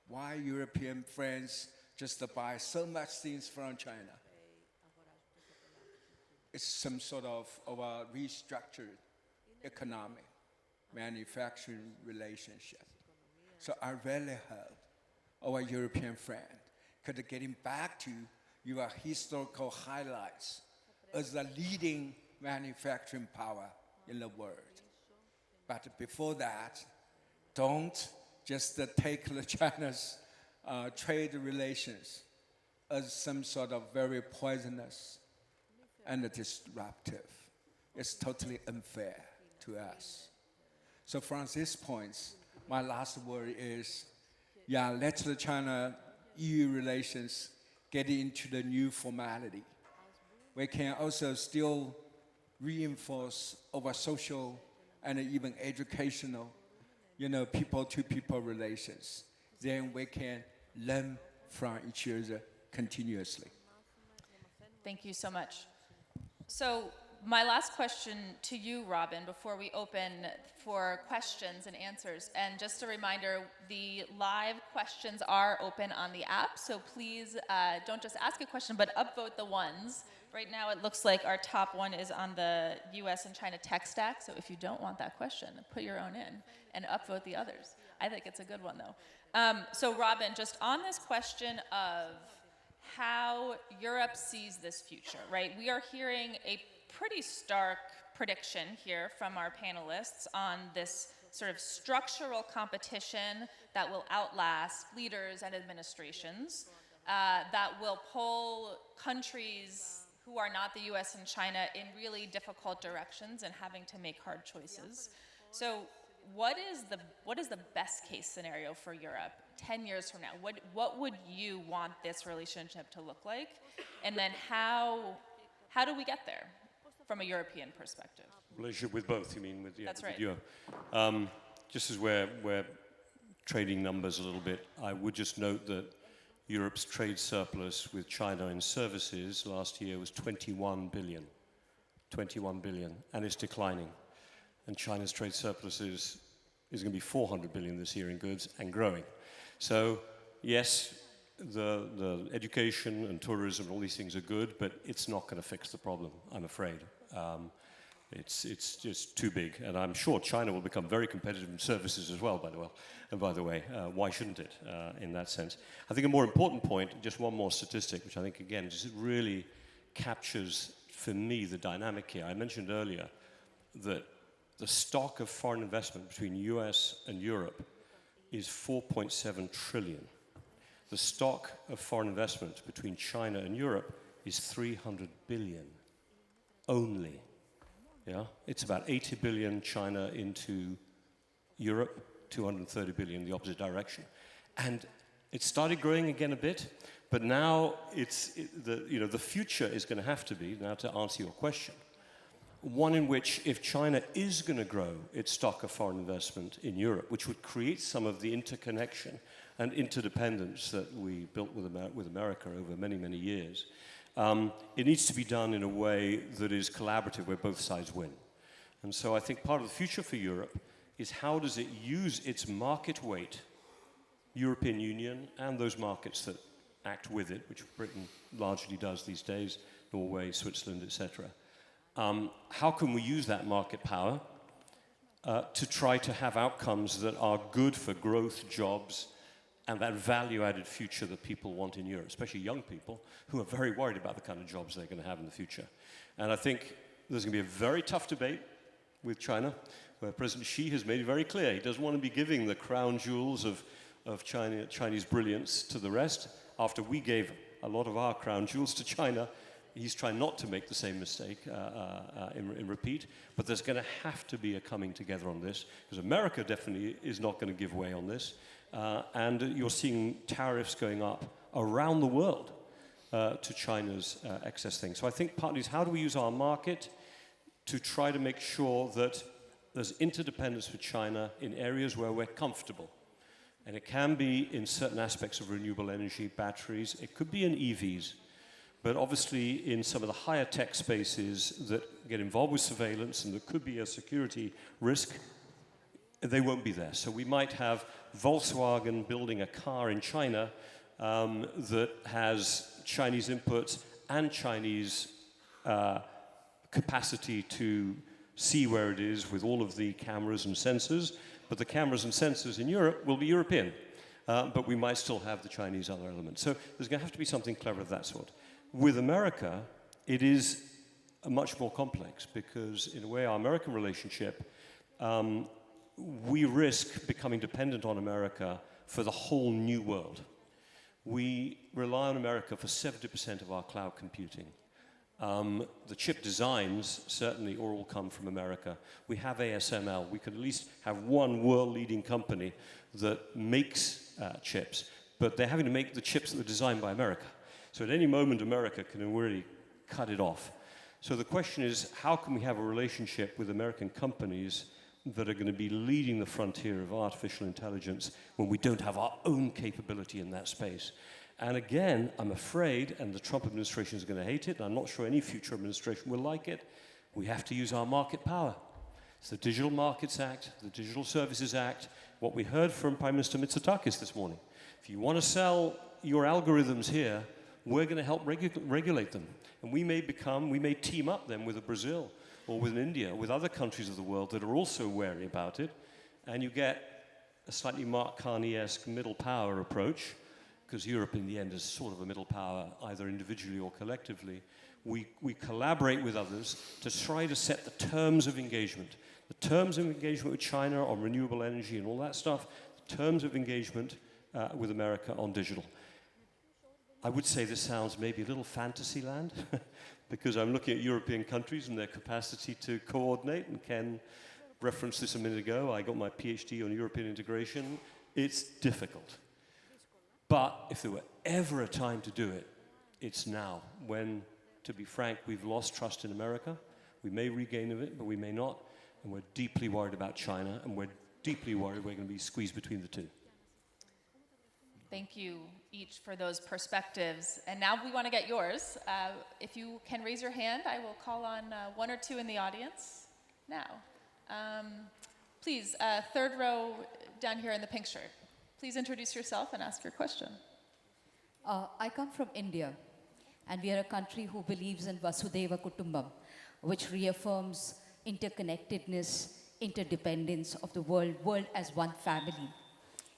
S4: Why European friends just buy so much things from China? It's some sort of a restructured economic manufacturing relationship. So I really hope our European friend could getting back to your historical highlights as the leading manufacturing power in the world. But before that, don't just take the China's trade relations as some sort of very poisonous and disruptive. It's totally unfair to us. So from these points, my last word is, let the China-EU relations get into the new formality. We can also still reinforce our social and even educational, people-to-people relations. Then we can learn from each other continuously.
S2: Thank you so much. So my last question to you, Robin, before we open for questions and answers, and just a reminder, the live questions are open on the app, so please don't just ask a question, but upvote the ones. Right now it looks like our top one is on the US and China tech stack, so if you don't want that question, put your own in and upvote the others. I think it's a good one, though. So Robin, just on this question of how Europe sees this future, right? We are hearing a pretty stark prediction here from our panelists on this sort of structural competition that will outlast leaders and administrations, that will pull countries who are not the US and China in really difficult directions and having to make hard choices. So what is the best case scenario for Europe 10 years from now? What would you want this relationship to look like? And then how do we get there from a European perspective?
S5: Relationship with both, you mean, with, yeah,
S2: That's right.
S5: with Europe. Just as we're trading numbers a little bit, I would just note that Europe's trade surplus with China in services last year was 21 billion. 21 billion, and it's declining. And China's trade surplus is going to be 400 billion this year in goods and growing. So, yes, the education and tourism and all these things are good, but it's not going to fix the problem, I'm afraid. It's just too big, and I'm sure China will become very competitive in services as well, by the way. Why shouldn't it, in that sense? I think a more important point, just one more statistic, which I think, again, just really captures, for me, the dynamic here. I mentioned earlier that the stock of foreign investment between US and Europe is 4.7 trillion. The stock of foreign investment between China and Europe is 300 billion only. Yeah? It's about 80 billion China into Europe, 230 billion in the opposite direction. And it started growing again a bit, but now the future is going to have to be, now to answer your question, one in which if China is going to grow its stock of foreign investment in Europe, which would create some of the interconnection and interdependence that we built with America over many, many years, it needs to be done in a way that is collaborative, where both sides win. And so I think part of the future for Europe is how does it use its market weight, European Union, and those markets that act with it, which Britain largely does these days, Norway, Switzerland, etc. How can we use that market power to try to have outcomes that are good for growth, jobs, and that value-added future that people want in Europe, especially young people who are very worried about the kind of jobs they're going to have in the future. And I think there's going to be a very tough debate with China, where President Xi has made it very clear he doesn't want to be giving the crown jewels of Chinese brilliance to the rest. After we gave a lot of our crown jewels to China, he's trying not to make the same mistake in repeat, but there's going to have to be a coming together on this, because America definitely is not going to give way on this. And you're seeing tariffs going up around the world to China's excess things. So I think partly is how do we use our market to try to make sure that there's interdependence with China in areas where we're comfortable. And it can be in certain aspects of renewable energy, batteries, it could be in EVs, but obviously in some of the higher tech spaces that get involved with surveillance and there could be a security risk, they won't be there. So we might have Volkswagen building a car in China that has Chinese inputs and Chinese capacity to see where it is with all of the cameras and sensors, but the cameras and sensors in Europe will be European, but we might still have the Chinese other elements. So there's going to have to be something clever of that sort. With America, it is much more complex because, in a way, our American relationship, we risk becoming dependent on America for the whole new world. We rely on America for 70% of our cloud computing. The chip designs certainly all come from America. We have ASML. We could at least have one world-leading company that makes chips, but they're having to make the chips that are designed by America. So at any moment, America can really cut it off. So the question is, how can we have a relationship with American companies that are going to be leading the frontier of artificial intelligence when we don't have our own capability in that space? And again, I'm afraid, and the Trump administration is going to hate it, and I'm not sure any future administration will like it, we have to use our market power. It's the Digital Markets Act, the Digital Services Act, what we heard from Prime Minister Mitsotakis this morning. If you want to sell your algorithms here, we're going to help regulate them. And we may team up then with a Brazil or with India, with other countries of the world that are also wary about it, and you get a slightly Mark Carney-esque middle power approach, because Europe in the end is sort of a middle power, either individually or collectively. We collaborate with others to try to set the terms of engagement, The terms of engagement with China on renewable energy and all that stuff, the terms of engagement with America on digital. I would say this sounds maybe a little fantasy land, because I'm looking at European countries and their capacity to coordinate, and Ken referenced this a minute ago. I got my PhD on European integration. It's difficult. But if there were ever a time to do it, it's now, when, to be frank, we've lost trust in America. We may regain it, but we may not. And we're deeply worried about China, and we're deeply worried we're going to be squeezed between the two.
S2: Thank you each for those perspectives. And now we want to get yours. If you can raise your hand, I will call on one or two in the audience now. Please, third row down here in the pink shirt. Please introduce yourself and ask your question.
S6: I come from India, and we are a country who believes in Vasudhaiva Kutumbam, which reaffirms interconnectedness, interdependence of the world as one family.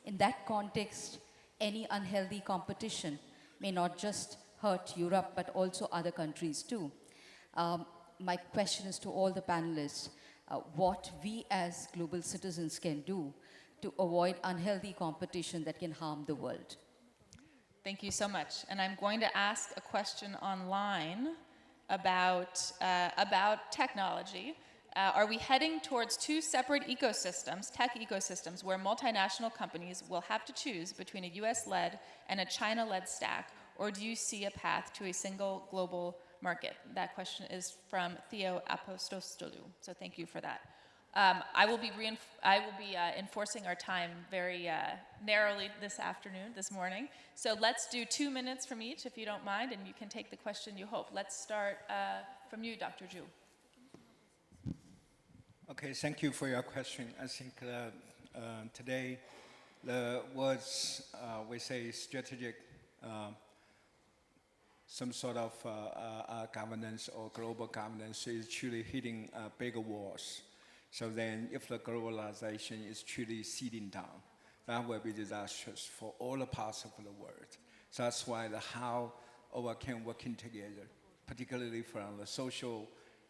S6: In that context, any unhealthy competition may not just hurt Europe, but also other countries too. My question is to all the panelists, what we as global citizens can do to avoid unhealthy competition that can harm the world.
S2: Thank you so much. And I'm going to ask a question online about technology. Are we heading towards two separate ecosystems, tech ecosystems, where multinational companies will have to choose between a US-led and a China-led stack, or do you see a path to a single global market? That question is from Theo Apostostolou, so thank you for that. I will be enforcing our time very narrowly this morning. So let's do 2 minutes from each, if you don't mind, and you can take the question you hope. Let's start from you, Dr. Zhu.
S4: Okay, thank you for your question. I think today the words we say strategic, some sort of governance or global governance is truly hitting bigger walls. So then if the globalization is truly seeding down, that will be disastrous for all the parts of the world. So that's why the how our can working together, particularly from the social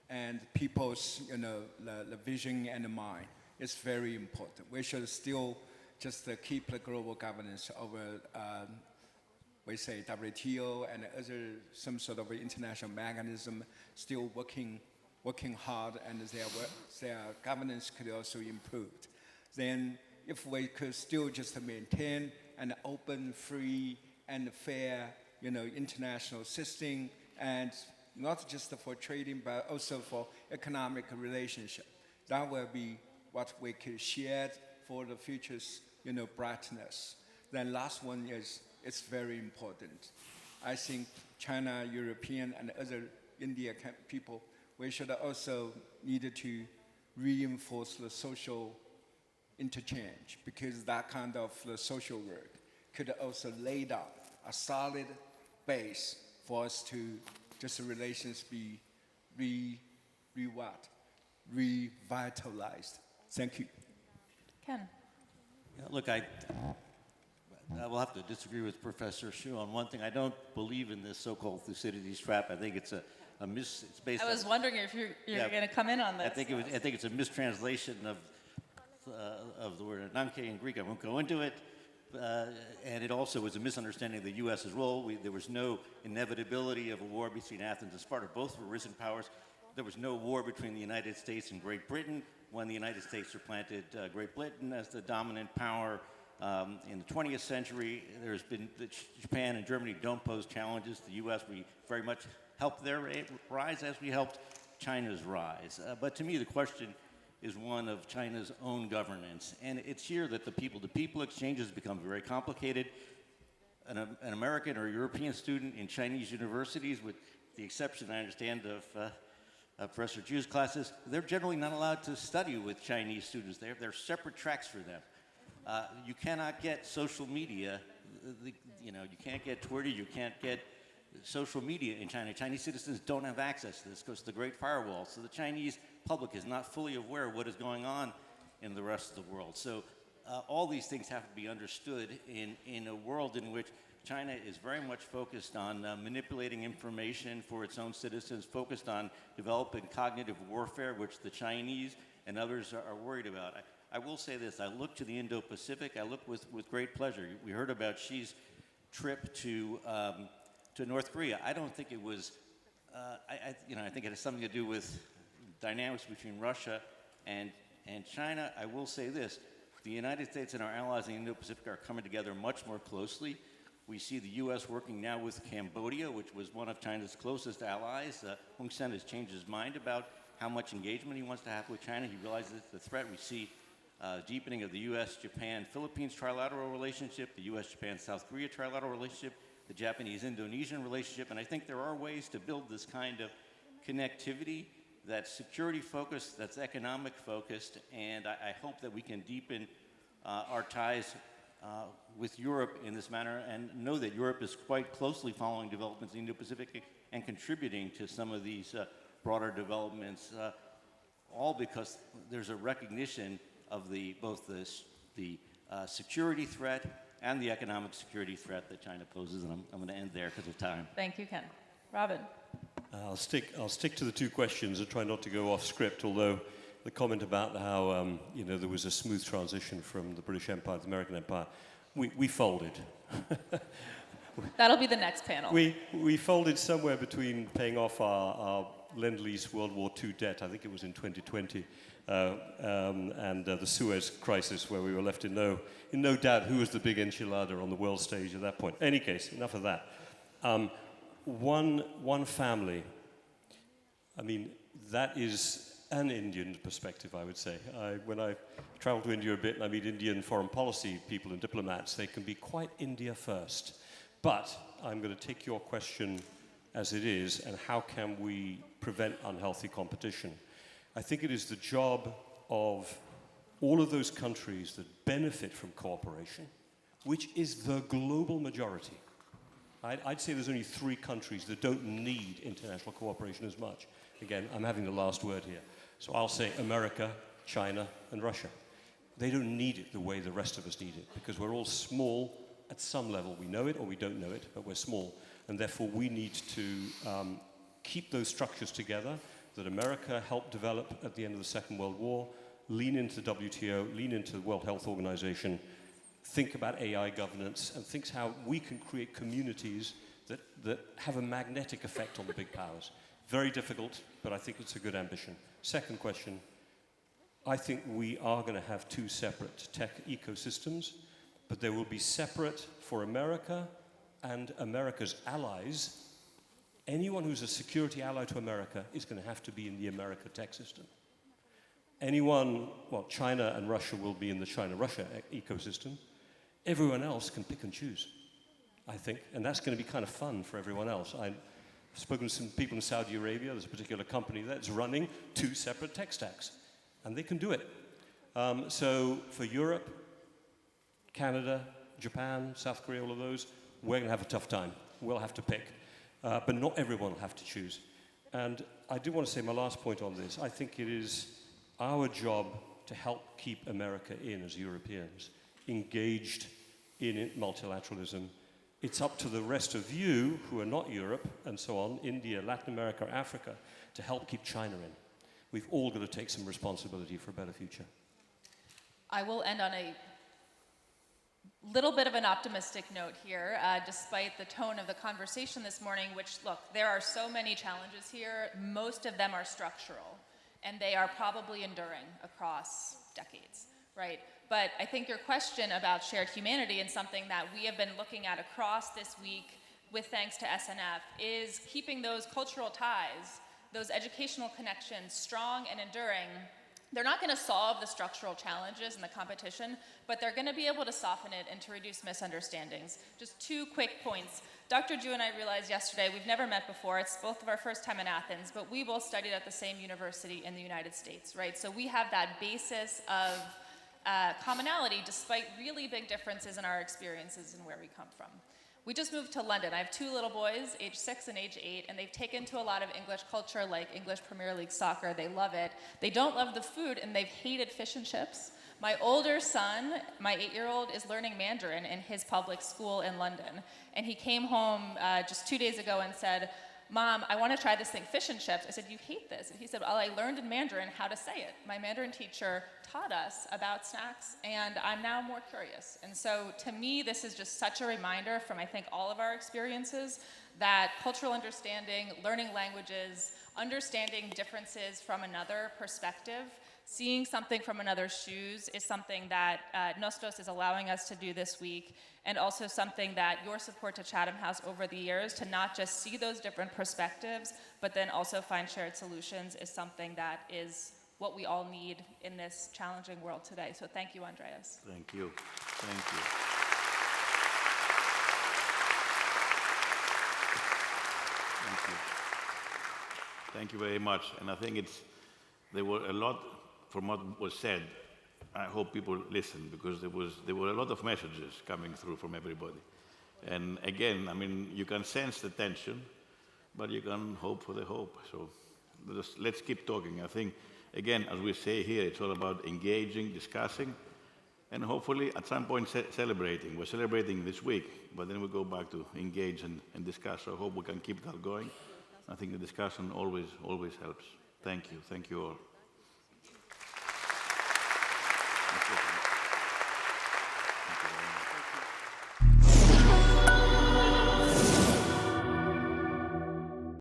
S4: and people's, the vision and the mind, is very important. We should still just keep the global governance over, we say WTO and other, some sort of international mechanism still working hard, and their governance could also improve. Then if we could still just maintain an open, free, and fair, international system, and not just for trading, but also for economic relationship, that will be what we could share for the future's, brightness. Then last one is, it's very important. I think China, European, and other India people, we should also need to reinforce the social interchange, because that kind of the social work could also lay down a solid base for us to just the relations be revitalized. Thank you.
S2: Ken.
S3: Yeah, look, I will have to disagree with Professor Xu on one thing. I don't believe in this so-called Thucydides trap. I think it's it's based.
S2: I was wondering if you're going to come in on this.
S3: I think it's a mistranslation of the word ananke in Greek. I won't go into it. And it also was a misunderstanding of the U.S.'s role. There was no inevitability of a war between Athens and Sparta. Both were risen powers. There was no war between the United States and Great Britain when the United States supplanted Great Britain as the dominant power. In the 20th century, there's been Japan and Germany don't pose challenges. The U.S., we very much helped their rise as we helped China's rise. But to me, the question is one of China's own governance. And it's here that the people-to-people exchanges become very complicated. An American or European student in Chinese universities, with the exception, I understand, of Professor Zhu's classes, they're generally not allowed to study with Chinese students. They're separate tracks for them. You cannot get social media, you can't get Twitter, you can't get social media in China. Chinese citizens don't have access to this because of the Great Firewall. So the Chinese public is not fully aware of what is going on in the rest of the world. So all these things have to be understood in a world in which China is very much focused on manipulating information for its own citizens, focused on developing cognitive warfare, which the Chinese and others are worried about. I will say this, I look to the Indo-Pacific, I look with great pleasure. We heard about Xi's trip to North Korea. I don't think it was, I think it has something to do with dynamics between Russia and China. I will say this, the United States and our allies in the Indo-Pacific are coming together much more closely. We see the U.S. working now with Cambodia, which was one of China's closest allies. Hun Sen has changed his mind about how much engagement he wants to have with China. He realizes it's a threat. We see deepening of the U.S., Japan, Philippines trilateral relationship, the U.S., Japan, South Korea trilateral relationship, the Japanese-Indonesian relationship, and I think there are ways to build this kind of connectivity that's security-focused, that's economic-focused, and I hope that we can deepen our ties with Europe in this manner and know that Europe is quite closely following developments in the Indo-Pacific and contributing to some of these broader developments, all because there's a recognition of both the security threat and the economic security threat that China poses, and I'm going to end there because of time.
S2: Thank you, Ken. Robin.
S5: I'll stick to the two questions and try not to go off script, although the comment about how there was a smooth transition from the British Empire to the American Empire, we folded.
S2: That'll be the next panel.
S5: We folded somewhere between paying off our Lend-Lease World War II debt, I think it was in 2020, and the Suez crisis, where we were left in no doubt who was the big enchilada on the world stage at that point. In any case, enough of that. One family, I mean, that is an Indian perspective, I would say. When I travel to India a bit and I meet Indian foreign policy people and diplomats, they can be quite India first. But I'm going to take your question as it is, and how can we prevent unhealthy competition? I think it is the job of all of those countries that benefit from cooperation, which is the global majority. I'd say there's only 3 countries that don't need international cooperation as much. Again, I'm having the last word here. So I'll say America, China, and Russia. They don't need it the way the rest of us need it, because we're all small at some level. We know it or we don't know it, but we're small. And therefore, we need to keep those structures together that America helped develop at the end of the Second World War, lean into the WTO, lean into the World Health Organization, think about AI governance, and think how we can create communities that have a magnetic effect on the big powers. Very difficult, but I think it's a good ambition. Second question, I think we are going to have 2 separate tech ecosystems, but they will be separate for America and America's allies. Anyone who's a security ally to America is going to have to be in the America tech system. China and Russia will be in the China-Russia ecosystem. Everyone else can pick and choose, I think, and that's going to be kind of fun for everyone else. I've spoken to some people in Saudi Arabia. There's a particular company that's running 2 separate tech stacks, and they can do it. So for Europe, Canada, Japan, South Korea, all of those, we're going to have a tough time. We'll have to pick. But not everyone will have to choose. And I do want to say my last point on this. I think it is our job to help keep America in as Europeans, engaged in multilateralism. It's up to the rest of you, who are not Europe, and so on, India, Latin America, Africa, to help keep China in. We've all got to take some responsibility for a better future.
S2: I will end on a little bit of an optimistic note here, despite the tone of the conversation this morning, which, look, there are so many challenges here. Most of them are structural, and they are probably enduring across decades, right? But I think your question about shared humanity, and something that we have been looking at across this week with thanks to SNF, is keeping those cultural ties, those educational connections strong and enduring. They're not going to solve the structural challenges and the competition, but they're going to be able to soften it and to reduce misunderstandings. Just 2 quick points. Dr. Ju and I realized yesterday, we've never met before. It's both of our first time in Athens, but we both studied at the same university in the United States, right? So we have that basis of commonality, despite really big differences in our experiences and where we come from. We just moved to London. I have 2 little boys, age 6 and age 8, and they've taken to a lot of English culture, like English Premier League soccer. They love it. They don't love the food, and they've hated fish and chips. My older son, my 8-year-old, is learning Mandarin in his public school in London. And he came home just 2 days ago and said, Mom, I want to try this thing, fish and chips. I said, you hate this. And he said, well, I learned in Mandarin how to say it. My Mandarin teacher taught us about snacks, and I'm now more curious. And so to me, this is just such a reminder from, I think, all of our experiences that cultural understanding, learning languages, understanding differences from another perspective, seeing something from another's shoes is something that Nostos is allowing us to do this week, and also something that your support to Chatham House over the years to not just see those different perspectives, but then also find shared solutions is something that is what we all need in this challenging world today. So thank you, Andreas.
S1: Thank you. Thank you. Thank you. Thank you very much. And I think there were a lot from what was said. I hope people listened, because there were a lot of messages coming through from everybody. And again, I mean, you can sense the tension, but you can hope for the hope. So let's keep talking. I think, again, as we say here, it's all about engaging, discussing, and hopefully at some point celebrating. We're celebrating this week, but then we go back to engage and discuss. So I hope we can keep that going. I think the discussion always helps. Thank you. Thank you all. Thank you very much.